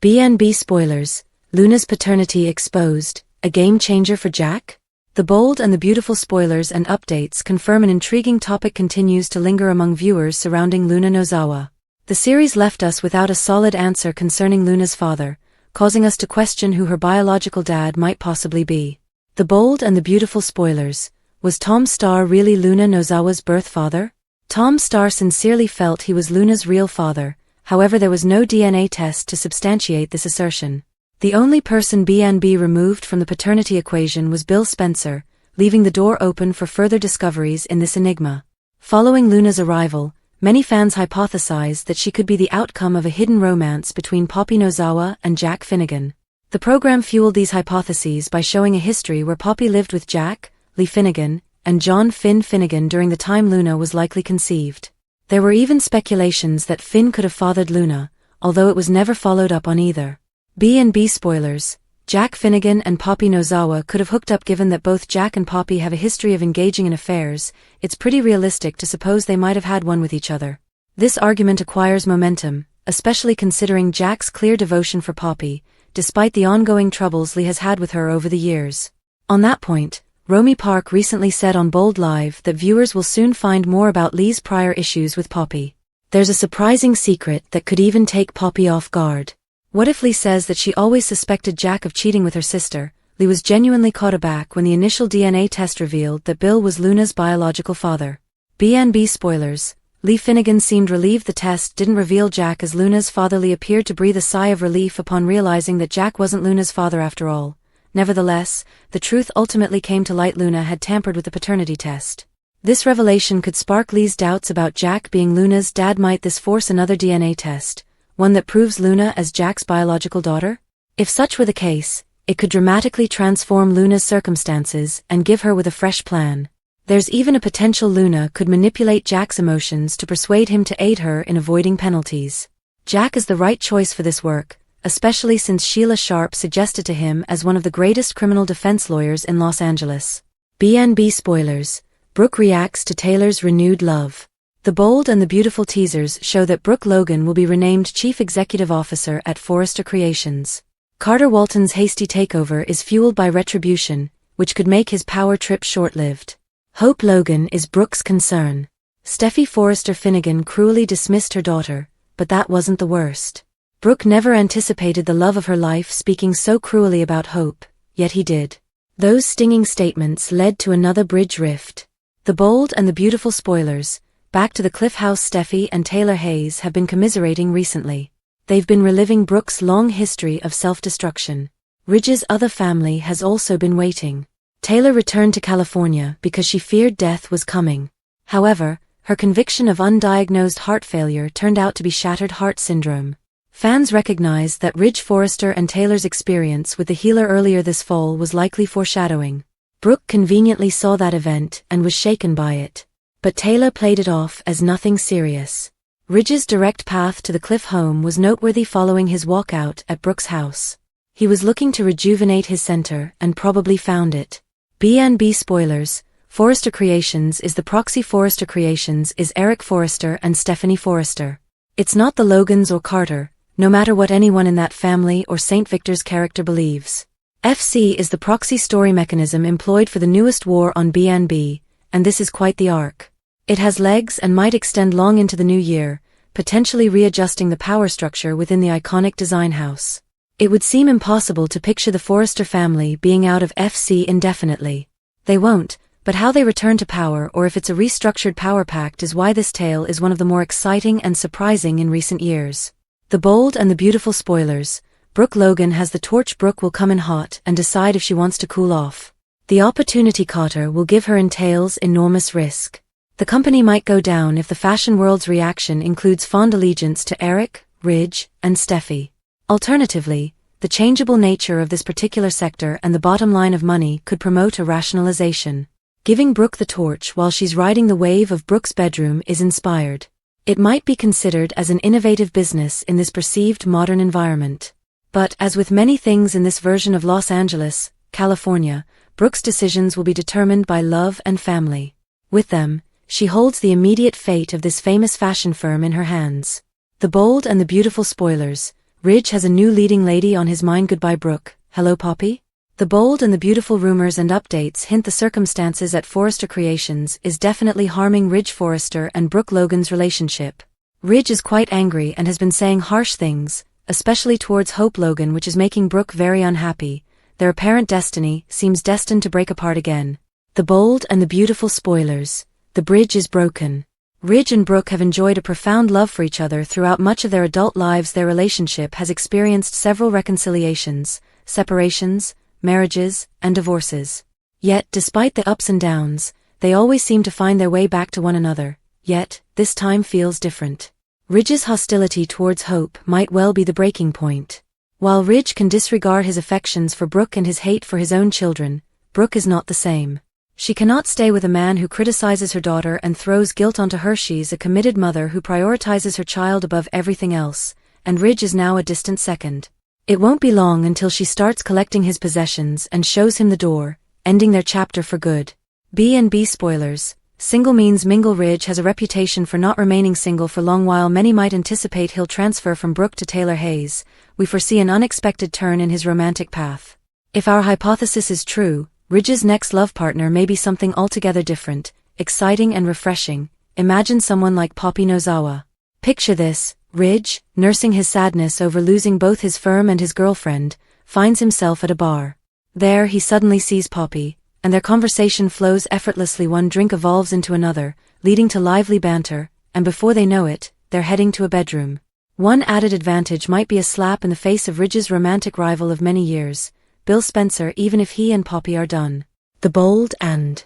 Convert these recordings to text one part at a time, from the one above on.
B&B spoilers, Luna's paternity exposed, a game changer for Jack? The bold and the beautiful spoilers and updates confirm an intriguing topic continues to linger among viewers surrounding Luna Nozawa. The series left us without a solid answer concerning Luna's father, causing us to question who her biological dad might possibly be. The bold and the beautiful spoilers, was Tom Starr really Luna Nozawa's birth father? Tom Starr sincerely felt he was Luna's real father, however there was no DNA test to substantiate this assertion. The only person B&B removed from the paternity equation was Bill Spencer, leaving the door open for further discoveries in this enigma. Following Luna's arrival, many fans hypothesized that she could be the outcome of a hidden romance between Poppy Nozawa and Jack Finnegan. The program fueled these hypotheses by showing a history where Poppy lived with Jack, Lee Finnegan, and John Finn Finnegan during the time Luna was likely conceived. There were even speculations that Finn could have fathered Luna, although it was never followed up on either. B&B spoilers, Jack Finnegan and Poppy Nozawa could have hooked up. Given that both Jack and Poppy have a history of engaging in affairs, it's pretty realistic to suppose they might have had one with each other. This argument acquires momentum, especially considering Jack's clear devotion for Poppy, despite the ongoing troubles Lee has had with her over the years. On that point, Romy Park recently said on Bold Live that viewers will soon find more about Lee's prior issues with Poppy. There's a surprising secret that could even take Poppy off guard. What if Lee says that she always suspected Jack of cheating with her sister? Lee was genuinely caught aback when the initial DNA test revealed that Bill was Luna's biological father. B&B spoilers, Lee Finnegan seemed relieved the test didn't reveal Jack as Luna's father. Lee appeared to breathe a sigh of relief upon realizing that Jack wasn't Luna's father after all. Nevertheless, the truth ultimately came to light: Luna had tampered with the paternity test. This revelation could spark Lee's doubts about Jack being Luna's dad. Might this force another DNA test, one that proves Luna as Jack's biological daughter? If such were the case, it could dramatically transform Luna's circumstances and give her with a fresh plan. There's even a potential Luna could manipulate Jack's emotions to persuade him to aid her in avoiding penalties. Jack is the right choice for this work, especially since Sheila Sharp suggested to him as one of the greatest criminal defense lawyers in Los Angeles. B&B spoilers, Brooke reacts to Taylor's renewed love. The bold and the beautiful teasers show that Brooke Logan will be renamed Chief Executive Officer at Forrester Creations. Carter Walton's hasty takeover is fueled by retribution, which could make his power trip short-lived. Hope Logan is Brooke's concern. Steffi Forrester Finnegan cruelly dismissed her daughter, but that wasn't the worst. Brooke never anticipated the love of her life speaking so cruelly about Hope, yet he did. Those stinging statements led to another bridge rift. The bold and the beautiful spoilers, back to the Cliff House. Steffi and Taylor Hayes have been commiserating recently. They've been reliving Brooke's long history of self-destruction. Ridge's other family has also been waiting. Taylor returned to California because she feared death was coming. However, her conviction of undiagnosed heart failure turned out to be shattered heart syndrome. Fans recognized that Ridge Forrester and Taylor's experience with the healer earlier this fall was likely foreshadowing. Brooke conveniently saw that event and was shaken by it. But Taylor played it off as nothing serious. Ridge's direct path to the Cliff home was noteworthy following his walkout at Brooke's house. He was looking to rejuvenate his center and probably found it. B&B spoilers, Forrester Creations is the proxy. Forrester Creations is Eric Forrester and Stephanie Forrester. It's not the Logans or Carter, no matter what anyone in that family or St. Victor's character believes. FC is the proxy story mechanism employed for the newest war on B&B, and this is quite the arc. It has legs and might extend long into the new year, potentially readjusting the power structure within the iconic design house. It would seem impossible to picture the Forrester family being out of FC indefinitely. They won't, but how they return to power or if it's a restructured power pact is why this tale is one of the more exciting and surprising in recent years. The bold and the beautiful spoilers, Brooke Logan has the torch. Brooke will come in hot and decide if she wants to cool off. The opportunity Carter will give her entails enormous risk. The company might go down if the fashion world's reaction includes fond allegiance to Eric, Ridge, and Steffi. Alternatively, the changeable nature of this particular sector and the bottom line of money could promote a rationalization. Giving Brooke the torch while she's riding the wave of Brooke's bedroom is inspired. It might be considered as an innovative business in this perceived modern environment. But as with many things in this version of Los Angeles, California, Brooke's decisions will be determined by love and family. With them, she holds the immediate fate of this famous fashion firm in her hands. The bold and the beautiful spoilers, Ridge has a new leading lady on his mind. Goodbye Brooke. Hello Poppy? The bold and the beautiful rumors and updates hint the circumstances at Forrester Creations is definitely harming Ridge Forrester and Brooke Logan's relationship. Ridge is quite angry and has been saying harsh things, especially towards Hope Logan, which is making Brooke very unhappy. Their apparent destiny seems destined to break apart again. The bold and the beautiful spoilers. The bridge is broken. Ridge and Brooke have enjoyed a profound love for each other throughout much of their adult lives. Their relationship has experienced several reconciliations, separations, marriages, and divorces. Yet, despite the ups and downs, they always seem to find their way back to one another. Yet, this time feels different. Ridge's hostility towards Hope might well be the breaking point. While Ridge can disregard his affections for Brooke and his hate for his own children, Brooke is not the same. She cannot stay with a man who criticizes her daughter and throws guilt onto her. She's a committed mother who prioritizes her child above everything else, and Ridge is now a distant second. It won't be long until she starts collecting his possessions and shows him the door, ending their chapter for good. B&B spoilers. Single means mingle. Ridge has a reputation for not remaining single for long. While many might anticipate he'll transfer from Brooke to Taylor Hayes, we foresee an unexpected turn in his romantic path. If our hypothesis is true, Ridge's next love partner may be something altogether different, exciting and refreshing. Imagine someone like Poppy Nozawa. Picture this: Ridge, nursing his sadness over losing both his firm and his girlfriend, finds himself at a bar. There he suddenly sees Poppy, and their conversation flows effortlessly. One drink evolves into another, leading to lively banter, and before they know it, they're heading to a bedroom. One added advantage might be a slap in the face of Ridge's romantic rival of many years, Bill Spencer, even if he and Poppy are done. The bold and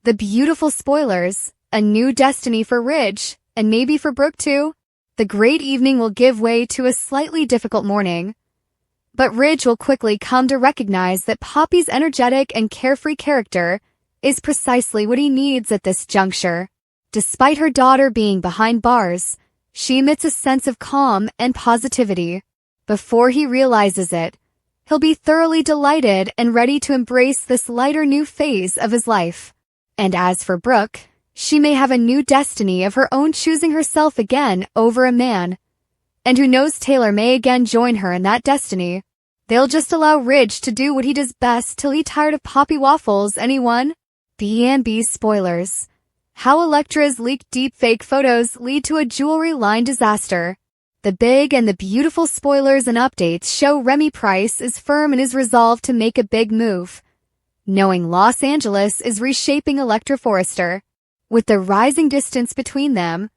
the beautiful spoilers. A new destiny for Ridge, and maybe for Brooke too. The great evening will give way to a slightly difficult morning. But Ridge will quickly come to recognize that Poppy's energetic and carefree character is precisely what he needs at this juncture. Despite her daughter being behind bars, she emits a sense of calm and positivity. Before he realizes it, he'll be thoroughly delighted and ready to embrace this lighter new phase of his life. And as for Brooke, she may have a new destiny of her own, choosing herself again over a man. And who knows, Taylor may again join her in that destiny. They'll just allow Ridge to do what he does best till he's tired of Poppy waffles. Anyone? B&B spoilers. How Elektra's leaked deepfake photos lead to a jewelry line disaster. The big and the beautiful spoilers and updates show Remy Price is firm in his resolve to make a big move, knowing Los Angeles is reshaping Elektra Forrester. With the rising distance between them,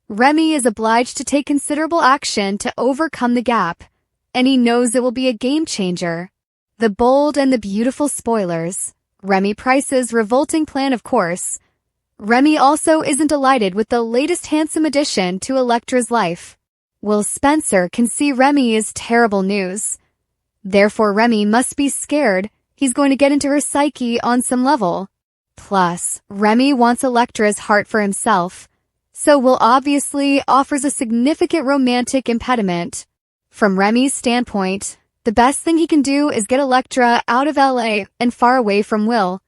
Remy is obliged to take considerable action to overcome the gap, and he knows it will be a game changer. The bold and the beautiful spoilers. Remy Price's revolting plan, of course. Remy also isn't delighted with the latest handsome addition to Elektra's life. Will Spencer can see Remy is terrible news. Therefore Remy must be scared he's going to get into her psyche on some level. Plus, Remy wants Elektra's heart for himself, so Will obviously offers a significant romantic impediment. From Remy's standpoint, the best thing he can do is get Elektra out of LA and far away from Will.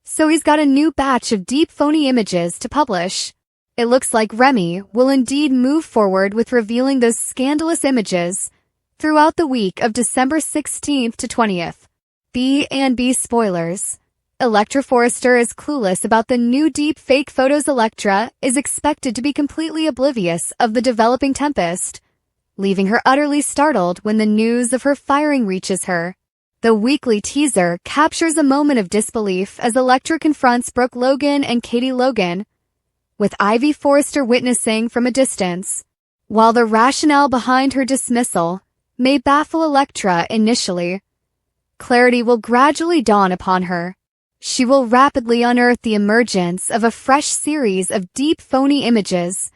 So he's got a new batch of deep phony images to publish. It looks like Remy will indeed move forward with revealing those scandalous images throughout the week of December 16th to 20th. B&B spoilers. Elektra Forrester is clueless about the new deep fake photos. Elektra is expected to be completely oblivious of the developing tempest, leaving her utterly startled when the news of her firing reaches her. The weekly teaser captures a moment of disbelief as Elektra confronts Brooke Logan and Katie Logan, with Ivy Forrester witnessing from a distance. While the rationale behind her dismissal may baffle Elektra initially, clarity will gradually dawn upon her. She will rapidly unearth the emergence of a fresh series of deep phony images,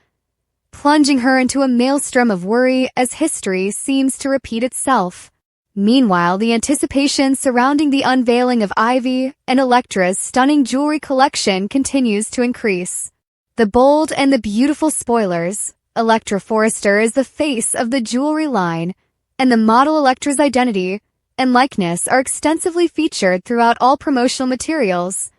plunging her into a maelstrom of worry as history seems to repeat itself. Meanwhile, the anticipation surrounding the unveiling of Ivy and Elektra's stunning jewelry collection continues to increase. The bold and the beautiful spoilers. Elektra Forrester is the face of the jewelry line, and the model Elektra's identity and likeness are extensively featured throughout all promotional materials,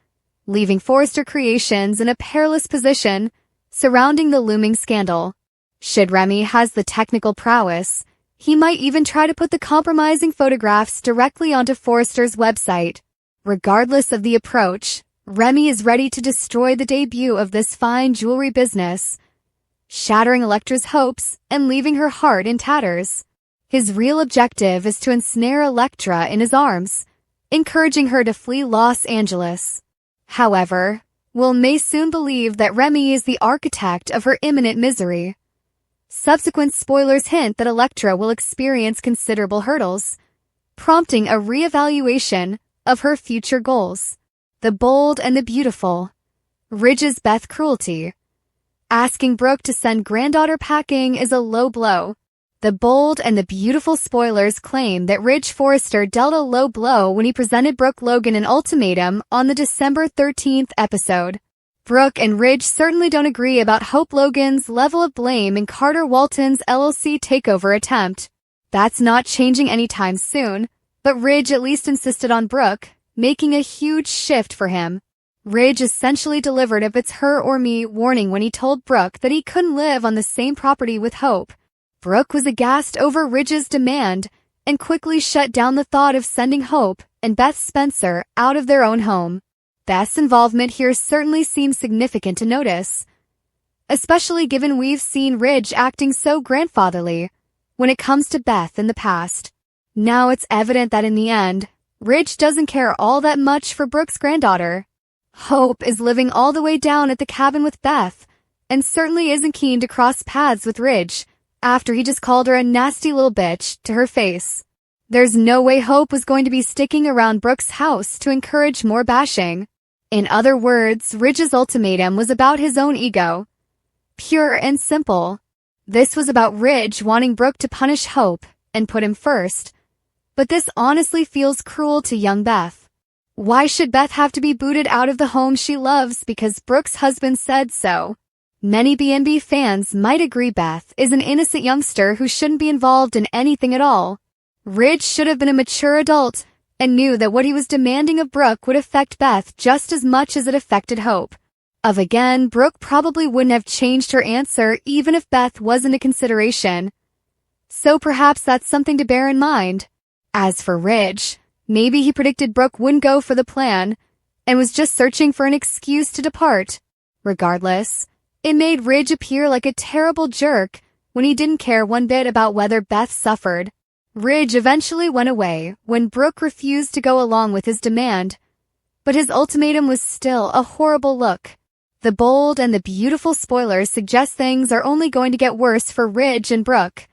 leaving Forrester Creations in a perilous position surrounding the looming scandal. Should Remy has the technical prowess, He might even try to put the compromising photographs directly onto Forrester's website. Regardless of the approach, Remy is ready to destroy the debut of this fine jewelry business, shattering Elektra's hopes and leaving her heart in tatters. His real objective is to ensnare Elektra in his arms, encouraging her to flee Los Angeles. However, Will may soon believe that Remy is the architect of her imminent misery. Subsequent spoilers hint that Elektra will experience considerable hurdles, prompting a reevaluation of her future goals. The bold and the beautiful. Ridge's Beth cruelty. Asking Brooke to send granddaughter packing is a low blow. The bold and the beautiful spoilers claim that Ridge Forrester dealt a low blow when he presented Brooke Logan an ultimatum on the December 13th episode. Brooke and Ridge certainly don't agree about Hope Logan's level of blame in Carter Walton's LLC takeover attempt. That's not changing anytime soon, but Ridge at least insisted on Brooke, making a huge shift for him. Ridge essentially delivered a "it's her or me" warning when he told Brooke that he couldn't live on the same property with Hope. Brooke was aghast over Ridge's demand and quickly shut down the thought of sending Hope and Beth Spencer out of their own home. Beth's involvement here certainly seems significant to notice, especially given we've seen Ridge acting so grandfatherly when it comes to Beth in the past. Now it's evident that in the end, Ridge doesn't care all that much for Brooke's granddaughter. Hope is living all the way down at the cabin with Beth and certainly isn't keen to cross paths with Ridge after he just called her a nasty little bitch to her face. There's no way Hope was going to be sticking around Brooke's house to encourage more bashing. In other words, Ridge's ultimatum was about his own ego. Pure and simple. This was about Ridge wanting Brooke to punish Hope and put him first. But this honestly feels cruel to young Beth. Why should Beth have to be booted out of the home she loves because Brooke's husband said so? Many B&B fans might agree Beth is an innocent youngster who shouldn't be involved in anything at all. Ridge should have been a mature adult and knew that what he was demanding of Brooke would affect Beth just as much as it affected Hope. Again, Brooke probably wouldn't have changed her answer even if Beth wasn't a consideration. So perhaps that's something to bear in mind. As for Ridge, maybe he predicted Brooke wouldn't go for the plan and was just searching for an excuse to depart. Regardless, it made Ridge appear like a terrible jerk when he didn't care one bit about whether Beth suffered. Ridge eventually went away when Brooke refused to go along with his demand, but his ultimatum was still a horrible look. The bold and the beautiful spoilers suggest things are only going to get worse for Ridge and Brooke.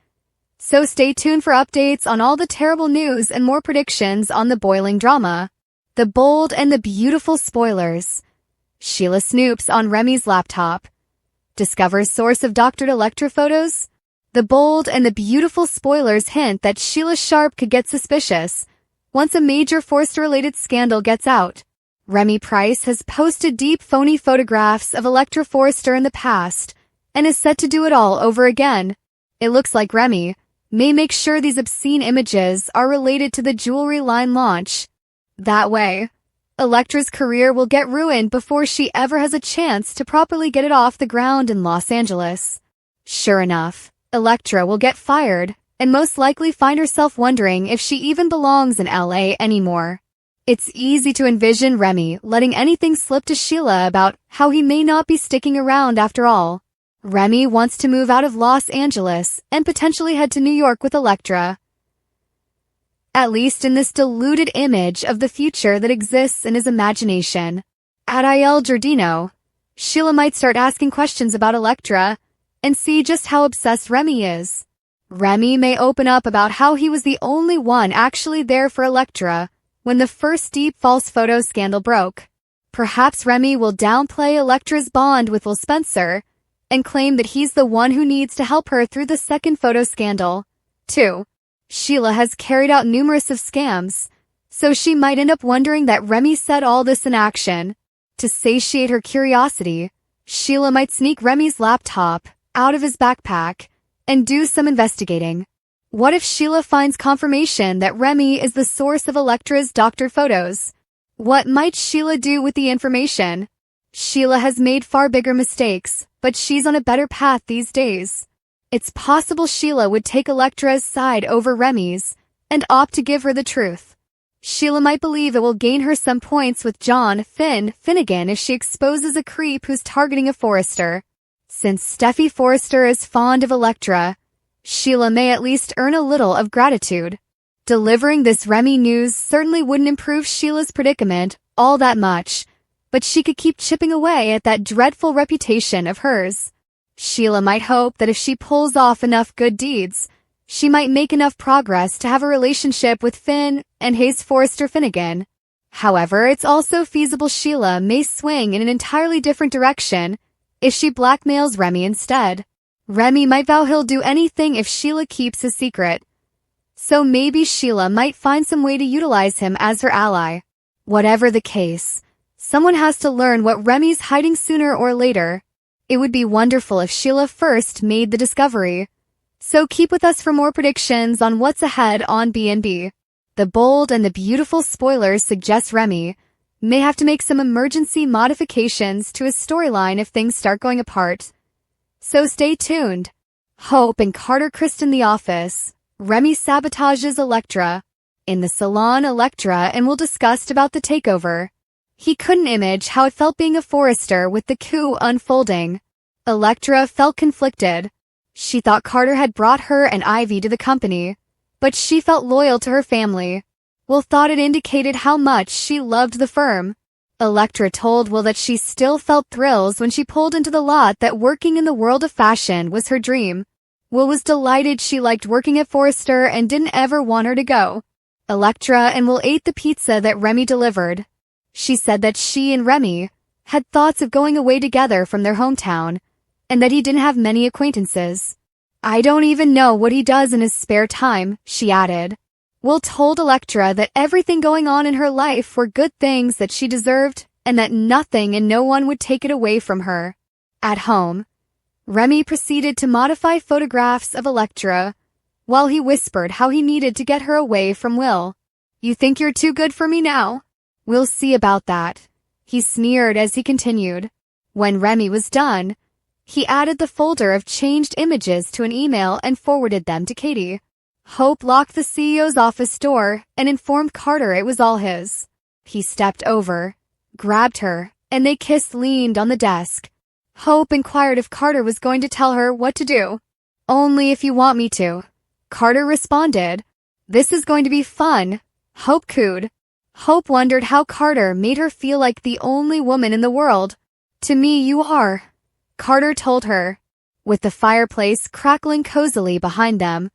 So stay tuned for updates on all the terrible news and more predictions on the boiling drama. The bold and the beautiful spoilers. Sheila snoops on Remy's laptop. Discovers source of doctored Elektra photos. The bold and the beautiful spoilers hint that Sheila Sharp could get suspicious once a major Forrester-related scandal gets out. Remy Price has posted deep phony photographs of Elektra Forrester in the past and is set to do it all over again. It looks like Remy may make sure these obscene images are related to the jewelry line launch. That way, Elektra's career will get ruined before she ever has a chance to properly get it off the ground in Los Angeles. Sure enough, Elektra will get fired and most likely find herself wondering if she even belongs in LA anymore. It's easy to envision Remy letting anything slip to Sheila about how he may not be sticking around after all. Remy wants to move out of Los Angeles and potentially head to New York with Elektra. At least in this deluded image of the future that exists in his imagination. At Il Giardino, Sheila might start asking questions about Elektra and see just how obsessed Remy is. Remy may open up about how he was the only one actually there for Elektra when the first deep false photo scandal broke. Perhaps Remy will downplay Elektra's bond with Will Spencer and claim that he's the one who needs to help her through the second photo scandal. 2. Sheila has carried out numerous of scams, so she might end up wondering that Remy set all this in action. To satiate her curiosity, Sheila might sneak Remy's laptop out of his backpack and do some investigating. What if Sheila finds confirmation that Remy is the source of Elektra's doctored photos? What might Sheila do with the information? Sheila has made far bigger mistakes, but she's on a better path these days. It's possible Sheila would take Electra's side over Remy's and opt to give her the truth. Sheila might believe it will gain her some points with John Finnegan if she exposes a creep who's targeting a Forrester. Since Steffi Forrester is fond of Electra, Sheila may at least earn a little of gratitude. Delivering this Remy news certainly wouldn't improve Sheila's predicament all that much, but she could keep chipping away at that dreadful reputation of hers. Sheila might hope that if she pulls off enough good deeds, she might make enough progress to have a relationship with Finn and Hayes Forrester Finnegan. However, it's also feasible Sheila may swing in an entirely different direction if she blackmails Remy instead. Remy might vow he'll do anything if Sheila keeps his secret. So maybe Sheila might find some way to utilize him as her ally. Whatever the case, someone has to learn what Remy's hiding sooner or later. It would be wonderful if Sheila first made the discovery. So keep with us for more predictions on what's ahead on B&B. The bold and the beautiful spoilers suggest Remy may have to make some emergency modifications to his storyline if things start going apart. So stay tuned. Hope and Carter Kristen the office. Remy sabotages Electra. In the salon, Electra and Will discussed about the takeover. He couldn't imagine how it felt being a Forrester with the coup unfolding. Electra felt conflicted. She thought Carter had brought her and Ivy to the company, but she felt loyal to her family. Will thought it indicated how much she loved the firm. Electra told Will that she still felt thrills when she pulled into the lot that working in the world of fashion was her dream. Will was delighted she liked working at Forrester and didn't ever want her to go. Electra and Will ate the pizza that Remy delivered. She said that she and Remy had thoughts of going away together from their hometown, and that he didn't have many acquaintances. I don't even know what he does in his spare time, she added. Will told Electra that everything going on in her life were good things that she deserved, and that nothing and no one would take it away from her. At home, Remy proceeded to modify photographs of Electra, while he whispered how he needed to get her away from Will. You think you're too good for me now? We'll see about that, he sneered as he continued. When Remy was done, he added the folder of changed images to an email and forwarded them to Katie. Hope locked the CEO's office door and informed Carter it was all his. He stepped over, grabbed her, and they kissed leaned on the desk. Hope inquired if Carter was going to tell her what to do. Only if you want me to, Carter responded. This is going to be fun, Hope cooed. Hope wondered how Carter made her feel like the only woman in the world. To me you are, Carter told her. With the fireplace crackling cozily behind them,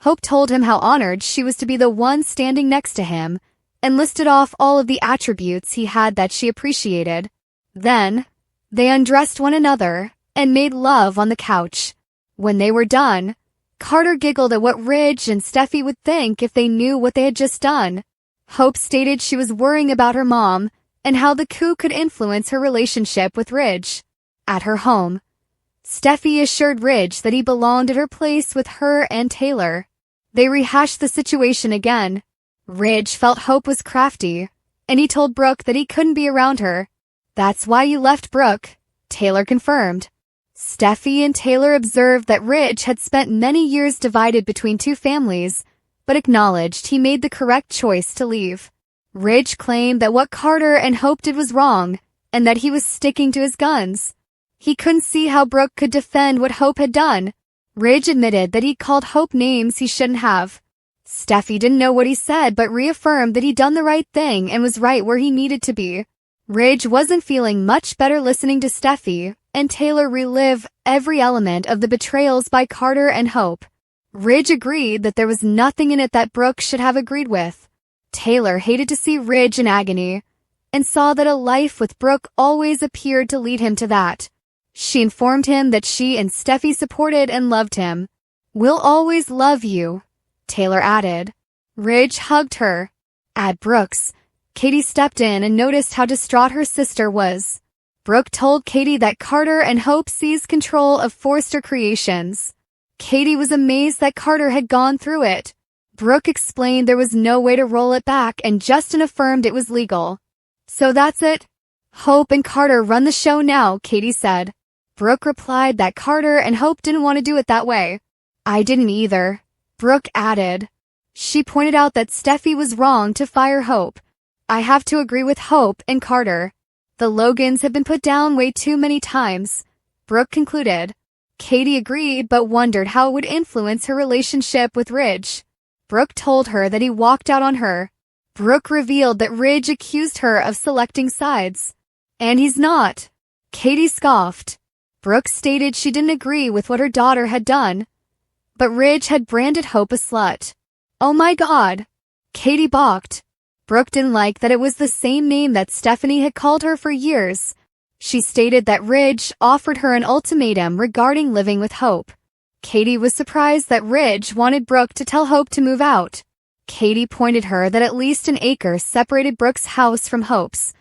Hope told him how honored she was to be the one standing next to him, and listed off all of the attributes he had that she appreciated. Then, they undressed one another and made love on the couch. When they were done, Carter giggled at what Ridge and Steffi would think if they knew what they had just done. Hope stated she was worrying about her mom and how the coup could influence her relationship with Ridge. At her home, Steffi assured Ridge that he belonged at her place with her and Taylor. They rehashed the situation again. Ridge felt Hope was crafty, and he told Brooke that he couldn't be around her. That's why you left Brooke, Taylor confirmed. Steffi and Taylor observed that Ridge had spent many years divided between two families, but acknowledged he made the correct choice to leave. Ridge claimed that what Carter and Hope did was wrong, and that he was sticking to his guns. He couldn't see how Brooke could defend what Hope had done. Ridge admitted that he called Hope names he shouldn't have. Steffi didn't know what he said but reaffirmed that he'd done the right thing and was right where he needed to be. Ridge wasn't feeling much better listening to Steffi and Taylor relive every element of the betrayals by Carter and Hope. Ridge agreed that there was nothing in it that Brooke should have agreed with. Taylor hated to see Ridge in agony, and saw that a life with Brooke always appeared to lead him to that. She informed him that she and Steffi supported and loved him. We'll always love you, Taylor added. Ridge hugged her. At Brooke's, Katie stepped in and noticed how distraught her sister was. Brooke told Katie that Carter and Hope seized control of Forrester Creations. Katie was amazed that Carter had gone through it. Brooke explained there was no way to roll it back and Justin affirmed it was legal. So that's it? Hope and Carter run the show now, Katie said. Brooke replied that Carter and Hope didn't want to do it that way. I didn't either, Brooke added. She pointed out that Steffi was wrong to fire Hope. I have to agree with Hope and Carter. The Logans have been put down way too many times, Brooke concluded. Katie agreed but wondered how it would influence her relationship with Ridge. Brooke told her that he walked out on her. Brooke revealed that Ridge accused her of selecting sides. And he's not. Katie scoffed. Brooke stated she didn't agree with what her daughter had done. But Ridge had branded Hope a slut. Oh my God. Katie balked. Brooke didn't like that it was the same name that Stephanie had called her for years. She stated that Ridge offered her an ultimatum regarding living with Hope. Katie was surprised that Ridge wanted Brooke to tell Hope to move out. Katie pointed her that at least an acre separated Brooke's house from Hope's.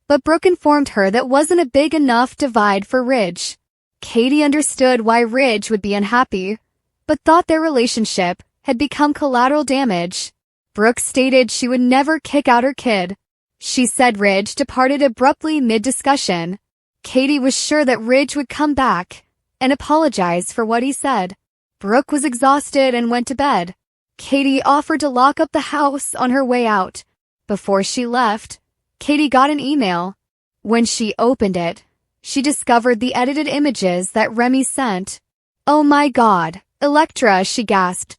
But Brooke informed her that wasn't a big enough divide for Ridge. Katie understood why Ridge would be unhappy, but thought their relationship had become collateral damage. Brooke stated she would never kick out her kid. She said Ridge departed abruptly mid-discussion. Katie was sure that Ridge would come back and apologize for what he said. Brooke was exhausted and went to bed. Katie offered to lock up the house on her way out. Before she left, Katie got an email. When she opened it, she discovered the edited images that Remy sent. Oh my God, Electra, she gasped.